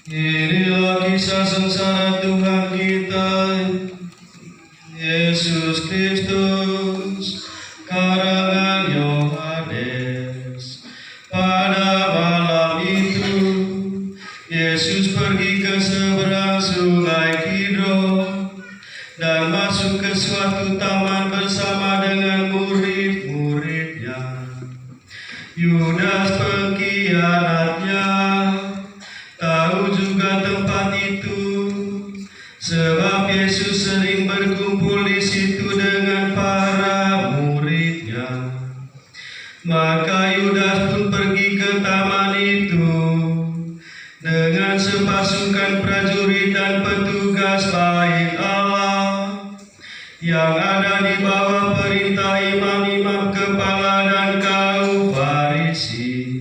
Inilah kisah sengsara Tuhan kita, Yesus Kristus, karangan Yohanes. Pada malam itu, Yesus pergi ke seberang sungai Kidron dan masuk ke suatu taman bersama dengan murid-muridnya. Yudas pengkhianatnya tahu juga tempat itu, sebab Yesus sering berkumpul di situ dengan para muridnya. Maka Yudas pun pergi ke taman itu dengan sepasukan prajurit dan petugas bait Allah yang ada di bawah perintah imam-imam kepala dan kaum Farisi.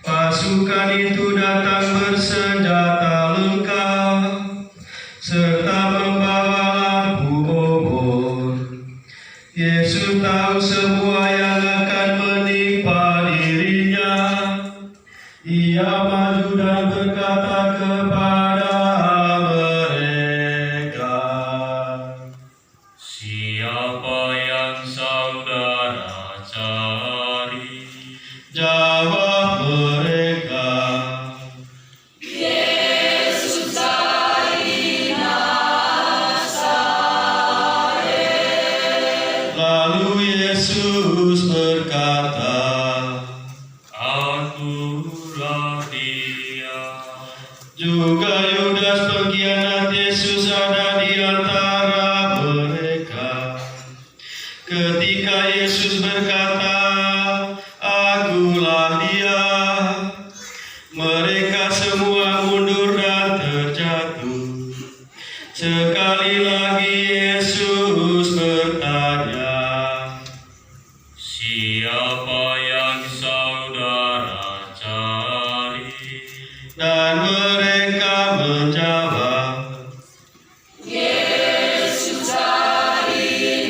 Pasukan itu datang bersenjata lengkap serta membawa lampu obor. Yesus tahu semua yang akan menimpa dirinya. Ia maju dan berkata kepada mereka, "Siapa yang saudara cari?" Jawab mereka, Yesus dari Nazaret. lalu Yesus berkata, "Akulah Dia." juga Yudas pengkhianat Yesus ada di antara mereka. Ketika Yesus berkata, "Akulah Dia," mereka semua mundur dan terjatuh. Sekali lagi Yesus bertanya, "Siapa yang saudara cari?" dan mereka menjawab, Yesus dari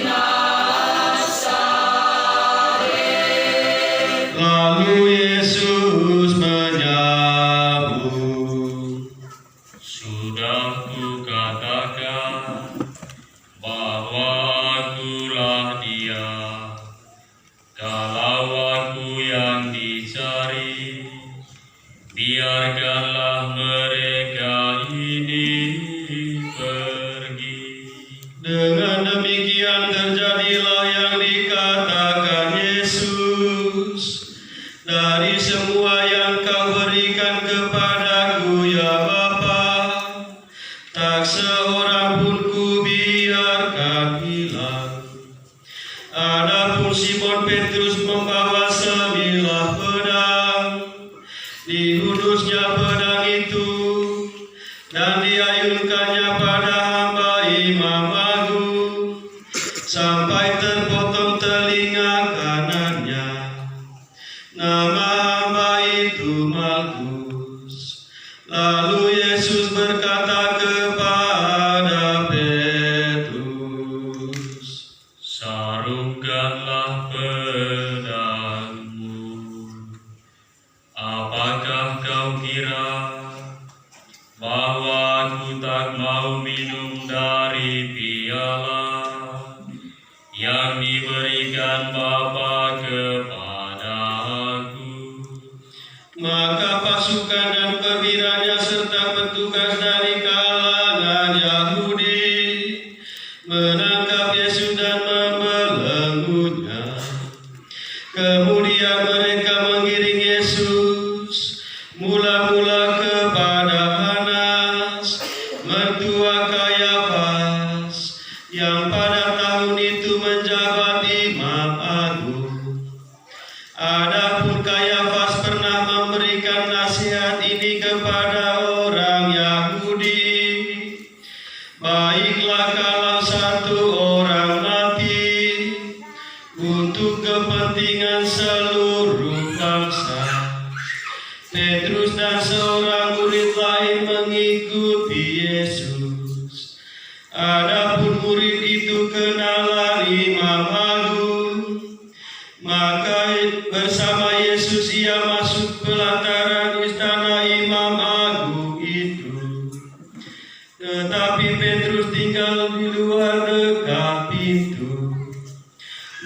Nazaret. lalu Yesus menyambut, Sudah kukatakan bahwa akulah Dia. Kalau aku yang dicari, biarkanlah mereka ini pergi. Dengan demikian terjadilah yang dikatakan Yesus, dari semua yang kau berikan kepadaku ya Bapa, tak seorang pun kubiarkan hilang. Adapun Simon Petrus membawa sebilah pedang, dihunusnya pedang itu dan diayunkannya pada hamba imam agung sampai terpotong telinga kanannya. Nama hamba itu Malkus. Lalu Yesus berkata kepada Petrus, Sarungkanlah pedangmu. Apakah kau kira bahwa aku tak mau minum dari piala yang diberikan Bapa kepada aku? maka pasukan dan perwiranya serta petugas dari kalangan Yahudi menangkap Yesus dan membelenggunya. Kemudian mereka menggiring Yesus mula-mula kepada Hanas, mertua Kayafas, yang pada tahun itu menjabat imam agung. Adapun Kayafas pernah memberikan nasihat ini kepada orang Yahudi, baiklah kalau satu orang mati untuk kepentingan seluruh bangsa. Petrus dan seorang murid lain mengikuti Yesus. Adapun murid itu kenalan imam agung, maka bersama Yesus ia masuk pelataran istana imam agung. keluar dekat pintu.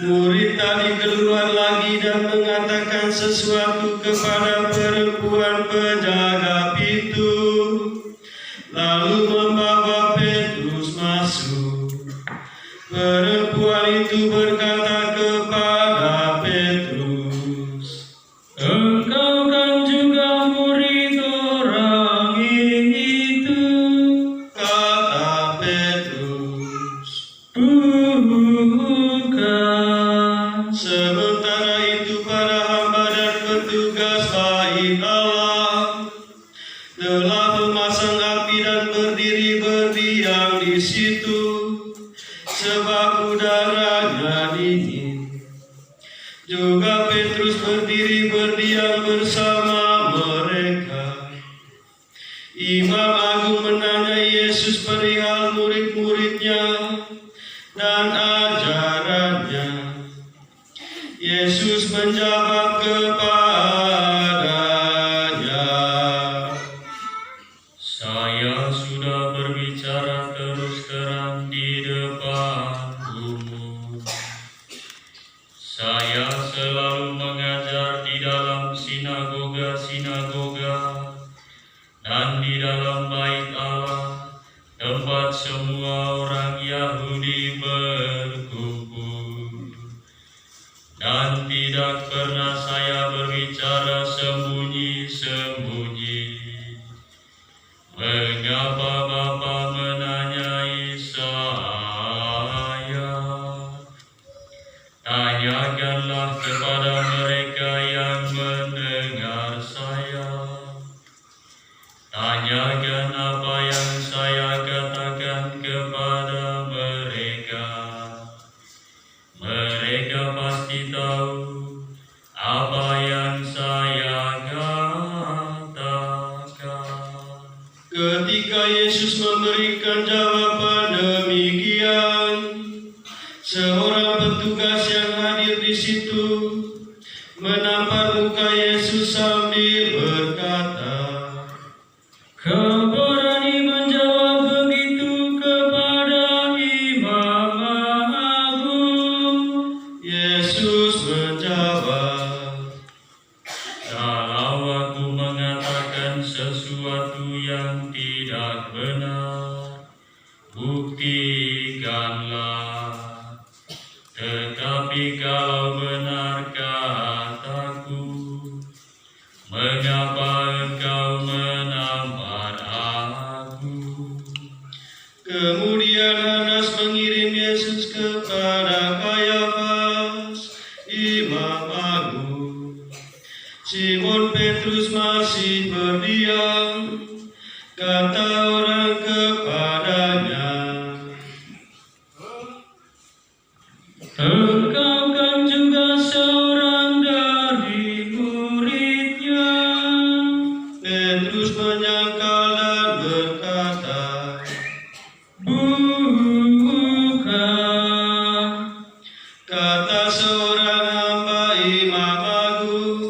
Murid tadi keluar lagi dan mengatakan sesuatu kepada perempuan penjaga pintu, lalu membawa Petrus masuk. Perempuan itu berkata kepada Petrus, Engkau kan juga murid orang itu. kata Petrus. Bukan. Sementara itu para hamba dan petugas bait Allah telah memasang api dan berdiri berdiam di situ, sebab udaranya dingin. Juga Petrus berdiri berdiam bersama mereka. Imam Agung menanya Yesus perihal murid-muridnya dan ajarannya. Yesus menjawab kepadanya, Saya sudah berbicara terus terang di depan umum. Saya selalu mengajar di dalam sinagoga-sinagoga dan di dalam bait Allah, tempat semua orang Yahudi berkumpul. Dan tidak pernah saya berbicara sembunyi-sembunyi. Mengapa Bapa menanyai saya? Tanyakanlah kepada mereka yang mendengar saya. Tanyakan apa yang saya katakan kepada mereka. Mereka pasti tahu apa yang saya katakan. ketika Yesus memberikan jawaban demikian, seorang petugas yang hadir di situ menampar muka Yesus sambil berkata, Kau berani menjawab begitu kepada Imam Agung? Yesus menjawab, Kalau aku mengatakan sesuatu yang tidak benar, buktikanlah. Tetapi kalau benar kataku, mengapa engkau menampar aku? Kemudian Hanas mengirim Yesus kepada Kayafas, Imam Agung. Simon Petrus masih berdiam. Kata orang kepadanya, Engkau kan juga seorang dari muridnya. Petrus menyangkal dan berkata, Bukan. kata seorang hamba Imam Agung,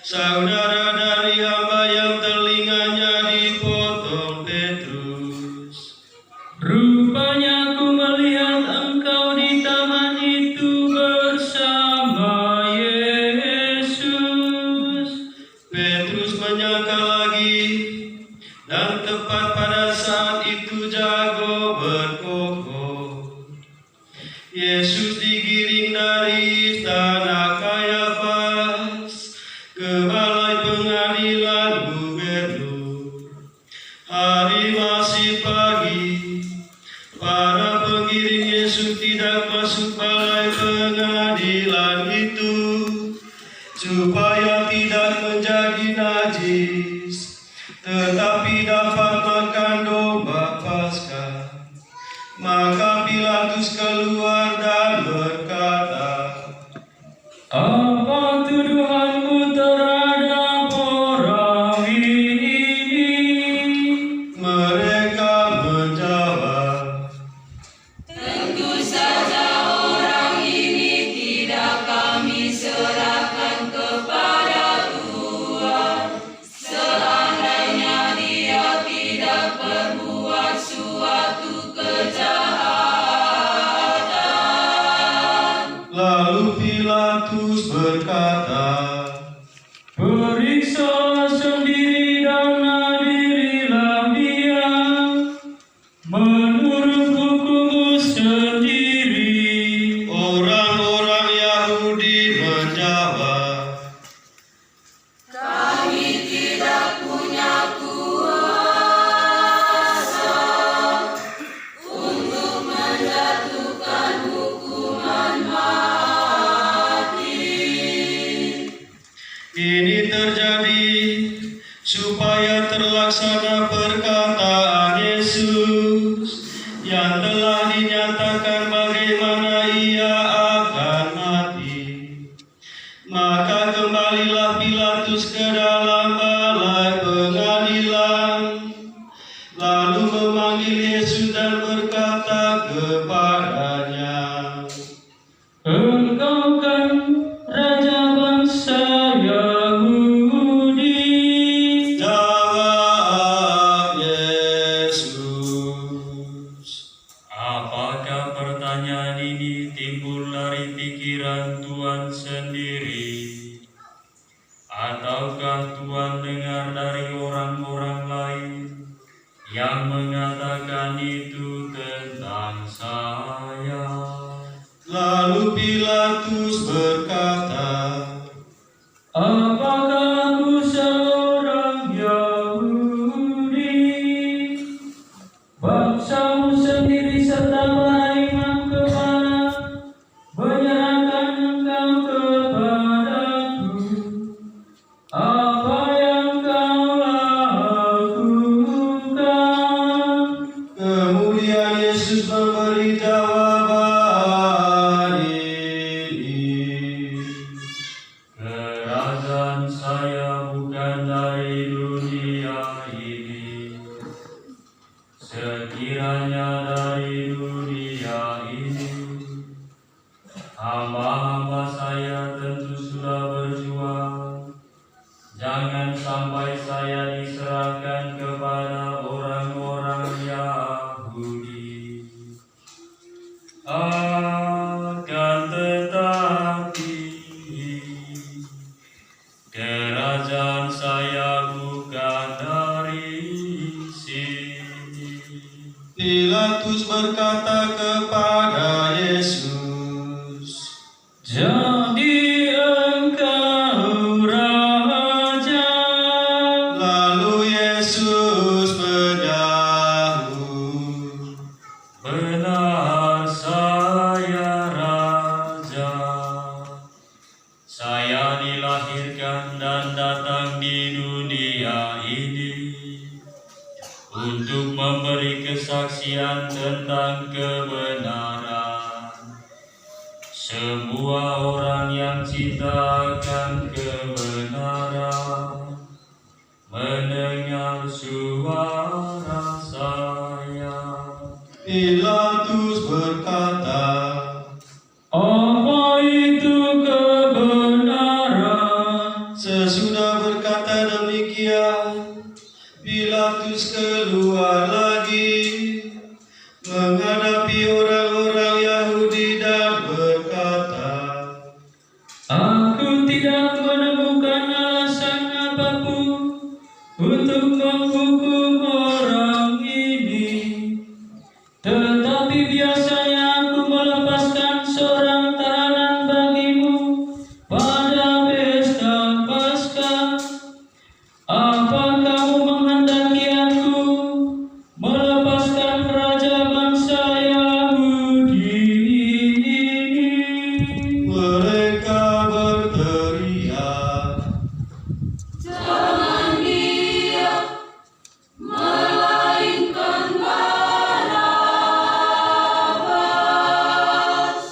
saudara dari hamba yang telinganya dipotong Petrus. Rupanya aku melihat engkau di taman itu bersama Yesus. Petrus menyangkal lagi, dan tepat pada saat itu jago berkokok. Yesus digiring dari istana Kayafas ke balai pengadilan gubernur. Hari masih pagi. Para pengiring Yesus tidak masuk balai pengadilan itu supaya tidak menjadi najis, tetapi dapat makan domba Paskah. Maka Pilatus keluar dan berkata, Apa tuduhanmu terhadap orang ini? mereka menjawab, Tentu saja orang ini tidak kami serahkan kepada Tuhan. Seandainya dia tidak terlaksana perkataan Yesus yang telah dinyatakan bagaimana ia akan mati. Maka kembalilah Pilatus ke dalam balai pengadilan, lalu memanggil Yesus dan berkata kepadanya, Engkau kan Raja bangsa Yahudi. Jawab Yesus, Apakah pertanyaan ini timbul dari pikiran Tuhan sendiri? Ataukah Tuhan dengar dari orang-orang lain yang mengatakan itu tentang saya? lalu Pilatus berkata, Apakah aku seorang Yahudi? Bangsamu sendiri serta para imam kepala menyerahkan engkau kepadaku. Apa yang kau lakukan? kemudian Yesus memberi jawaban ini, Kerajaan saya bukan dari dunia ini. Sekiranya dari dunia ini, hamba-hamba saya tentu sudah berjuang. Jangan sampai saya diserahkan kepada orang-orang Yahudi. Akan tetapi, kerajaan saya bukan dari sini. Pilatus berkata kepada Yesus, Jadi engkau raja. lalu Yesus menjawab, Benar, saya raja. Saya dilahirkan dan datang di dunia ini untuk memberi kesaksian tentang kebenaran. Semua orang yang cinta akan kebenaran mendengar suara saya. Pilatus berkata, Apa itu kebenaran? sesudah berkata demikian, Pilatus keluar lagi menghadapi orang-orang Yahudi dan berkata, Aku tidak menemukan alasan apapun untuk menghukum orang ini. Tetapi biasanya aku melepaskan seorang tahanan bagimu pada pesta Paskah. Apa kamu menghendaki aku melepaskan raja bangsa Yahudi ini? mereka berteriak, Jangan dia, melainkan Barabas.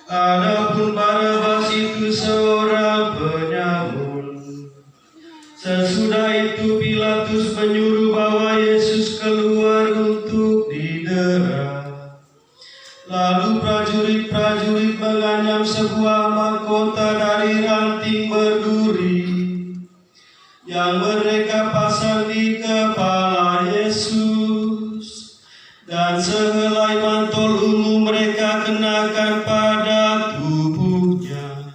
adapun Barabas itu seorang penyamun. Sesudah itu Pilatus menyuruh bahwa Yesus keluar untuk didera. Lalu prajurit-prajurit menganyam sebuah mahkota dari ranting berduri yang mereka pasang di kepala Yesus, dan sehelai mantel ungu mereka kenakan pada tubuhnya.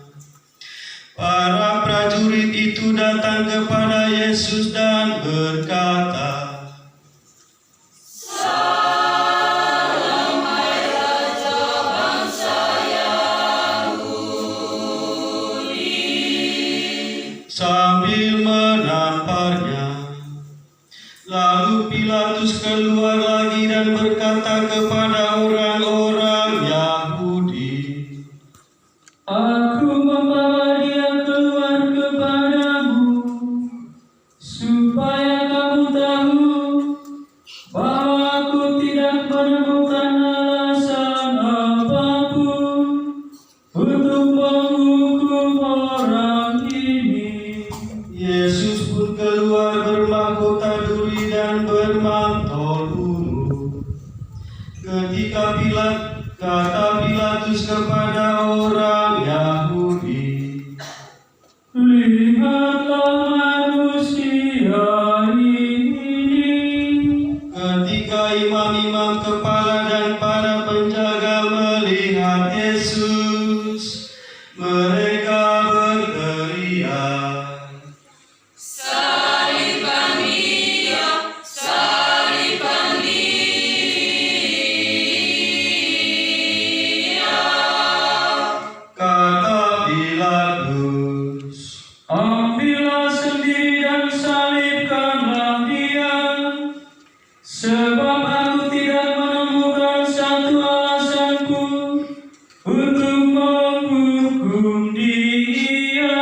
Para prajurit itu datang kepada Yesus dan berkata, sambil menamparnya. Lalu Pilatus keluar lagi dan berkata kepada orang-orang Yahudi, Aku membawa dia keluar kepadamu, supaya kamu tahu mahkota duri dan bermantul ungu. Ketika kata Pilatus kepada orang Yahudi, lihatlah manusia ini. Ketika imam-imam kepala dan para penjaga melihat Yesus, mereka berteriak, Salibkan Dia, salibkan Dia. kata Pilatus. Ambillah sendiri dan salibkanlah Dia, sebab aku tidak menemukan satu alasan pun untuk menghukum Dia.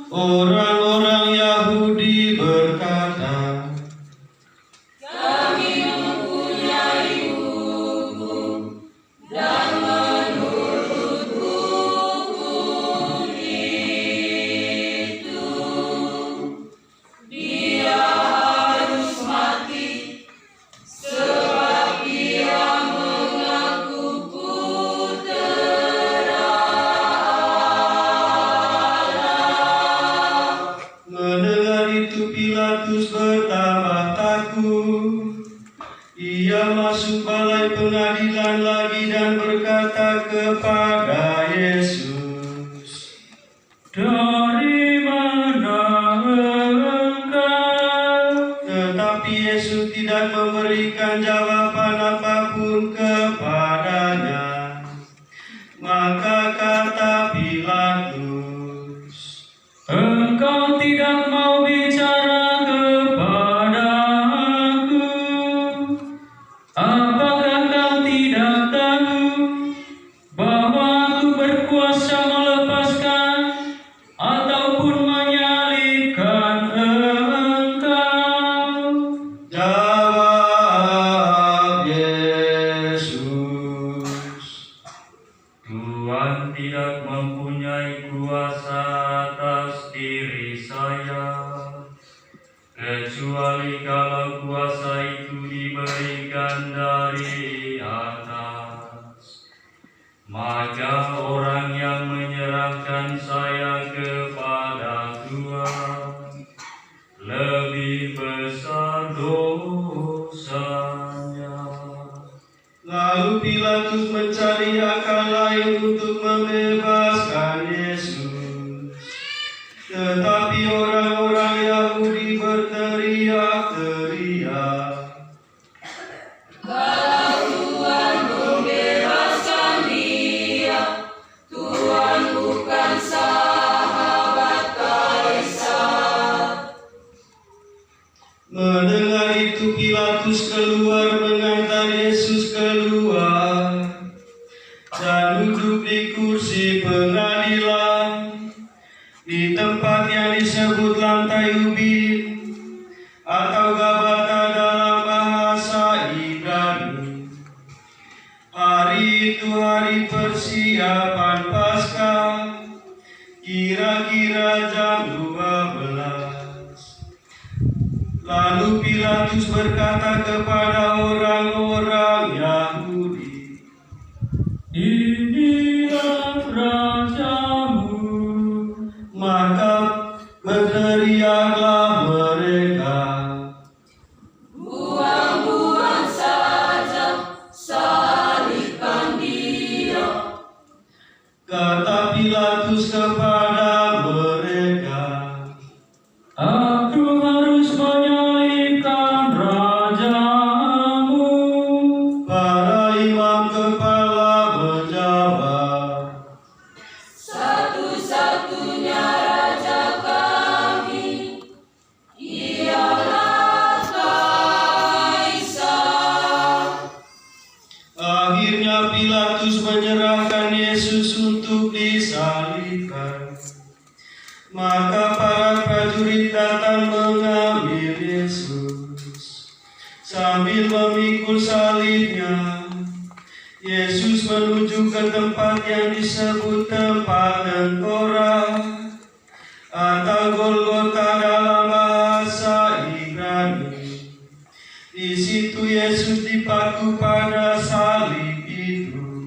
Orang-orang Yahudi berkata, Kami mempunyai hukum dan menurut hukum itu Dia harus mati sebab Dia mengaku putra Allah. mendengar itu Pilatus bertambah takut. Ia masuk balai pengadilan lagi dan berkata kepada Yesus, Dari mana engkau? tetapi Yesus tidak memberikan jawaban apapun kepadanya. Maka kata Pilatus, Engkau tidak mau bicara kepada aku. Apakah kau tidak tahu bahwa aku berkuasa melepaskan ataupun menyalibkan engkau? jawab Yesus, Tuhan tidak mempunyai kuasa atas diri saya, kecuali kalau kuasa itu diberikan dari atas. Maka orang yang menyerahkan saya kepada Tuhan lebih besar dosanya. Lalu Pilatus mencari akal lain untuk membebaskan Yesus. Tetapi orang-orang Yahudi berteriak-teriak, Kalau Tuhan membebaskan Dia, Tuhan bukan sahabat Kaisar. mendengar itu Pilatus keluar mengantar Yesus keluar dan duduk di kursi pengadilan di tempat yang disebut lantai ubin atau Gabata dalam bahasa Ibrani. Hari itu hari persiapan Paskah, kira-kira jam 12. Lalu Pilatus berkata kepada orang-orang Yahudi, Inilah rajamu. maka berteriaklah mereka, Buang-buang saja, salibkan Dia. kata Pilatus kepada mereka, Aku harus menyalibkan rajamu. para imam kepala menjawab, Satu-satunya Raja kami ialah Kaisar. Akhirnya Pilatus menyerahkan Yesus untuk disalibkan. Maka para prajurit datang mengambil Yesus. Sambil memikul salibnya, Yesus menuju ke tempat yang disebut tempat tengkorak atau Golgota dalam bahasa Ibrani. Di situ Yesus dipaku pada salib itu.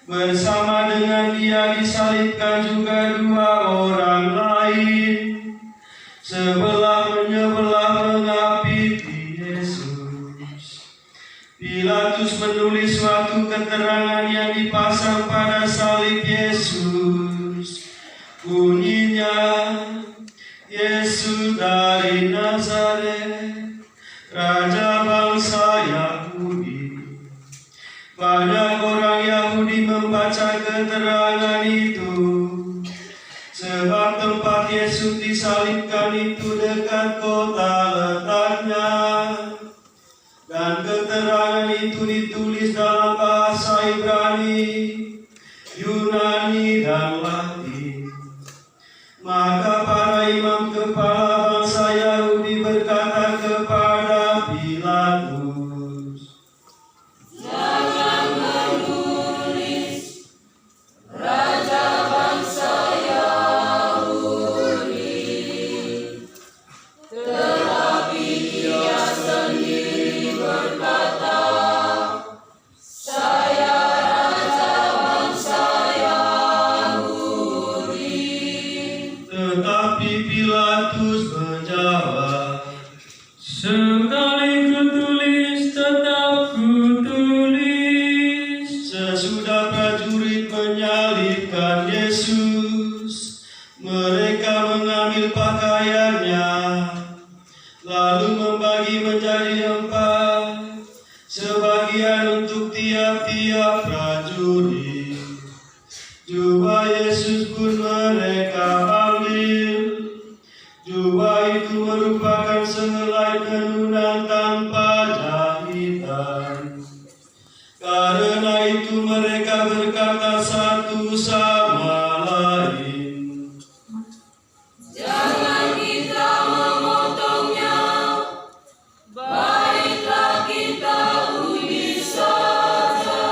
Bersama dengan Dia disalibkan juga dua orang lain, sebelah menyebelah mengapiti Yesus. Pilatus menulis suatu keterangan yang dipasang pada salib Yesus. Bunyinya, Yesus dari Nazaret, Raja bangsa Yahudi. Banyak orang Yahudi membaca keterangan itu, sebab tempat Yesus disalibkan itu dekat kota letaknya. Dan keterangan itu ditulis dalam bahasa Ibrani, Yunani, dan Latin. Maka para imam kepala bangsa Yahudi berkata kepada Pilatus, Jangan menulis Raja bangsa Yahudi, tetapi Dia sendiri berkata, Saya Raja bangsa Yahudi. tetapi Pilatus menjawab, Sekali kutulis tetap kutulis. sesudah prajurit menyalibkan Yesus, mereka mengambil pakaiannya, lalu membagi menjadi 4, sebagian untuk tiap-tiap prajurit. Jubah Yesus pun mereka ambil. Jubah itu merupakan sehelai tenunan tanpa jahitan. Karena itu mereka berkata satu sama lain, Jangan kita memotongnya, baiklah kita uji saja,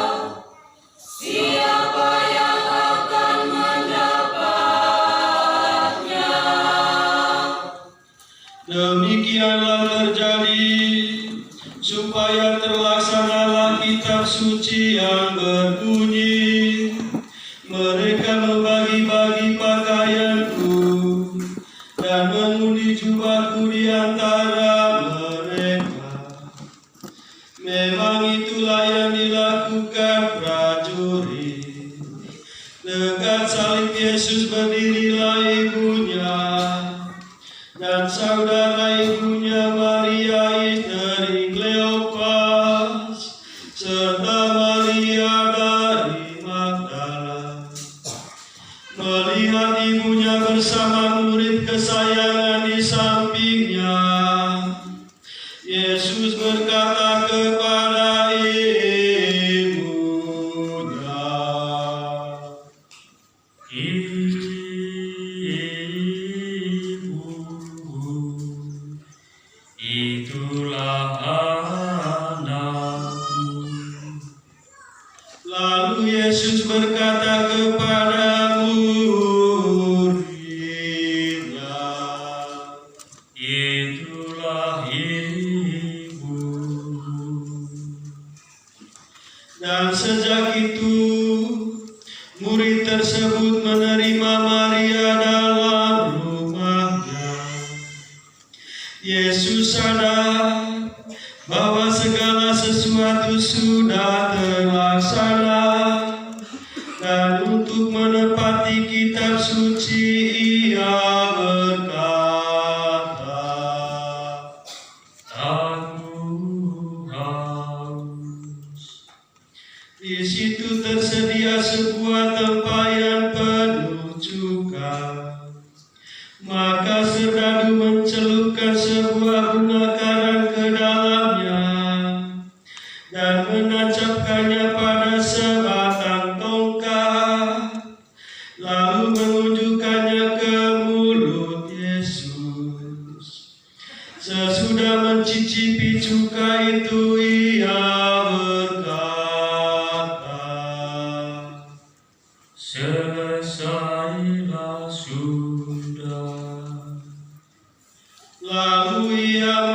siapa yang akan mendapatnya. Demikianlah terjadi, supaya terlaksanalah kitab suci yang berbunyi, mereka membagi-bagi pakaianku dan mengundi jubahku di antara mereka. Memang itulah yang dilakukan prajurit. Dekat salib Yesus berdirilah ibunya dan saudara ibunya Maria istri Kleopas, serta Maria dari Magdala. Melihat ibunya bersama murid kesayangan di sampingnya, Yesus berkata kepada ibunya, Ibu, itulah anakmu. Lalu Yesus berkata kepada murid-Nya, Itulah ibu. dan sejak itu murid tersebut menerima Maria dalam rumahnya. Yesus sadar bahwa segala sesuatu sudah terlaksana, dan untuk menepati kitab suci Ia berkata, Aku haus. di situ tersedia sebuah tempayan penuh cuka. Maka serdadu mencelupkan sebuah bunga karang ke dalamnya dan menancapkannya pada sebatang tongkat, lalu menunjukkannya ke mulut Yesus. Sesudah mencicipi cuka itu, Ia berkata, Selesailah sudah. lalu Ia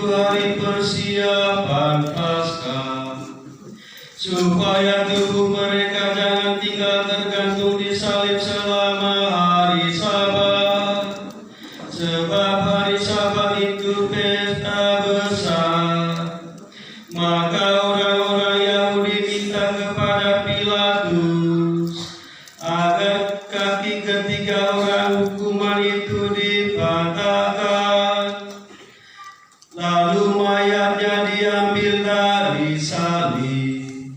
itu hari persiapan Paskah, supaya tubuh mereka jangan tinggal tergantung di salib selama hari Sabat. Sebab hari Sabat itu pesta besar. Maka orang-orang Yahudi minta kepada Pilatus agar kaki ketiga orang hukuman itu dipatahkan. Lalu mayatnya diambil dari salib.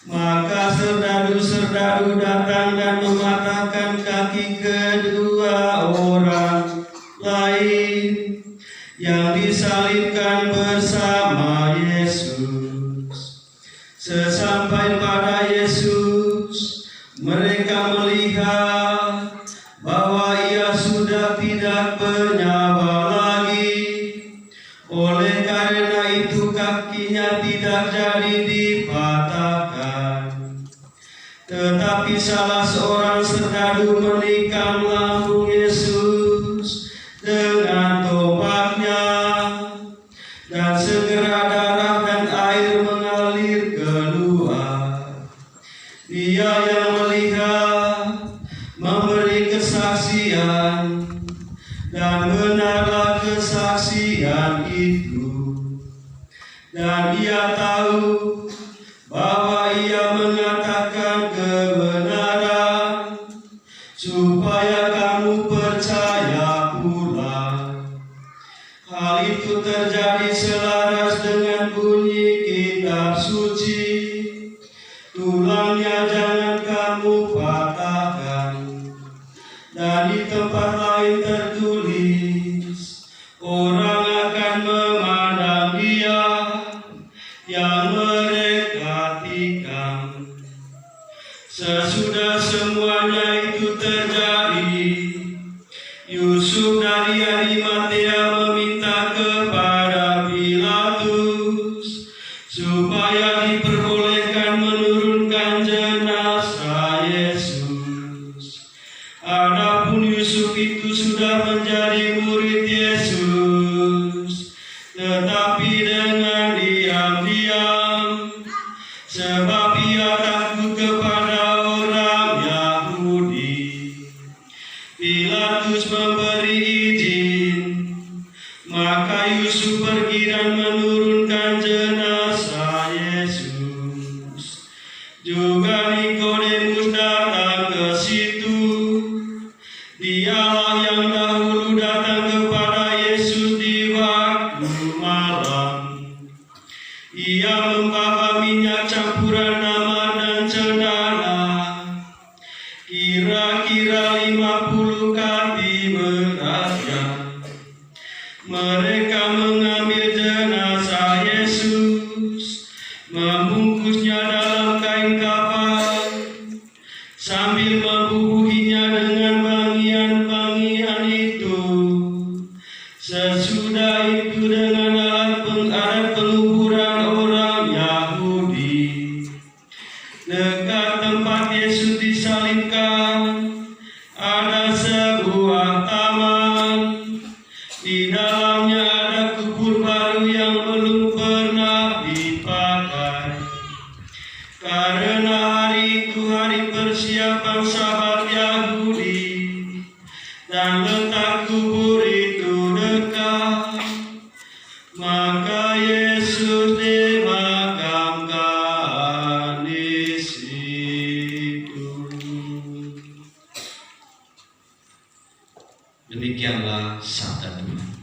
Maka serdadu-serdadu datang dan mematahkan kaki kedua orang lain yang disalibkan bersama Yesus. Sesampai pada Yesus, mereka melihat bahwa ia sudah tidak bernyawa lagi. Oleh karena itu kakinya tidak jadi dipatahkan. Tetapi salah seorang serdadu menikam lambung Yesus dengan tombaknya, dan segera darah dan air mengalir keluar. Dia yang melihat memberi kesaksian, dan benarlah kesaksian itu. Dan ia tahu bahwa ia mengatakan kebenaran, supaya kamu percaya pula. Hal itu terjadi selaras dengan bunyi kitab suci. Tulangnya jangan kamu patahkan. Dan di tempat lain tertulis, orang akan memandang dia yang mereka tikam. Sesudah semuanya itu terjadi, Yusuf dari Arimatea meminta kepada Pilatus supaya diperbolehkan menurunkan jenazah Yesus. Adapun Yusuf itu sudah menjadi murid Yesus, tetapi dengan diam-diam, sebab ia takut kepada orang Yahudi. Pilatus memberi izin, maka Yusuf pergi dan menurunkan jenazah Yesus. Juga Nikodemus datang ke situ. Dialah yang dahulu datang kepada Yesus di waktu malam. Ia membawa minyak campuran nama dan cendana, kira-kira 50 kati beratnya. Mereka mengambil jenazah Yesus, membungkusnya dalam kain kafan, sambil membubuhinya dengan wangian-wangian itu. Sesudah itu dengan alat penguburan orang Yahudi, dekat tempat Yesus disalibkan, ada sebuah taman. Di dalamnya ada kubur baru yang belum pernah dipakai. Karena hari itu hari persiapan Sabat Yahudi, dan letak kubur itu dekat, maka Yesus dimakamkan di situ. Demikianlah sabda Tuhan.